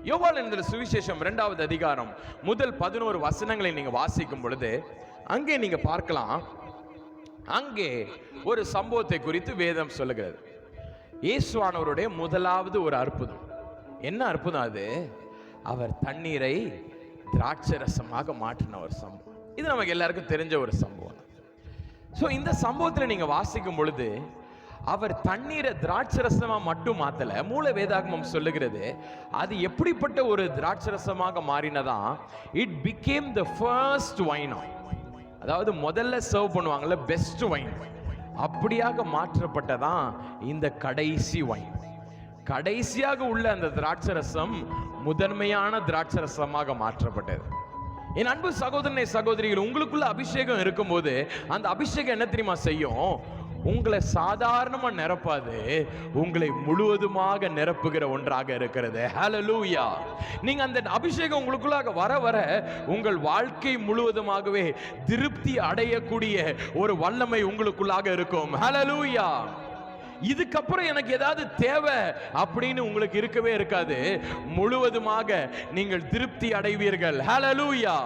யோவான் எழுதின சுவிசேஷம் 2வது அதிகாரம் முதல் 11 வசனங்களை நீங்க வாசிக்கும் பொழுது அங்கே நீங்க பார்க்கலாம், அங்கே ஒரு சம்பவத்தை குறித்து வேதம் சொல்லுகிறது. இயேசுவானவருடைய முதலாவது ஒரு அற்புதம். என்ன அற்புதம் அது? அவர் தண்ணீரை திராட்சரசமாக மாற்றின ஒரு சம்பவம். இது நமக்கு எல்லாருக்கும் தெரிஞ்ச ஒரு சம்பவம். ஸோ இந்த சம்பவத்தில் நீங்க வாசிக்கும் பொழுது அவர் தண்ணீரை திராட்சரசமா மட்டும் மாத்தல. மூல வேதாகமம் சொல்லுகிறது அது எப்படிப்பட்ட ஒரு திராட்சரசமாக மாறினதா, it became the first wine. அதாவது முதல்ல சர்வ் பண்ணுவாங்கல்ல, பெஸ்ட் வைன், அப்படியாக மாற்றப்பட்டதான் இந்த கடைசி வைன். கடைசியாக உள்ள அந்த திராட்சரசம் முதன்மையான திராட்சரசமாக மாற்றப்பட்டது. என் அன்பு சகோதரனே சகோதரிகள், உங்களுக்குள்ள அபிஷேகம் இருக்கும்போது அந்த அபிஷேகம் என்ன தெரியுமா செய்யும்? உங்களை சாதாரணமா நிரப்பாது, உங்களை முழுவதுமாக நிரப்புகிற ஒன்றாக இருக்கிறது. ஹல்லேலூயா. நீங்க அந்த அபிஷேகம் உங்களுக்குள்ளாக வர வர உங்கள் வாழ்க்கை முழுவதுமாகவே திருப்தி அடையக்கூடிய ஒரு வல்லமை உங்களுக்குள்ளாக இருக்கும். ஹல்லேலூயா. இதுக்கப்புறம் எனக்கு ஏதாவது தேவை அப்படின்னு உங்களுக்கு இருக்கவே இருக்காது. முழுவதுமாக நீங்கள் திருப்தி அடைவீர்கள். ஹல்லேலூயா.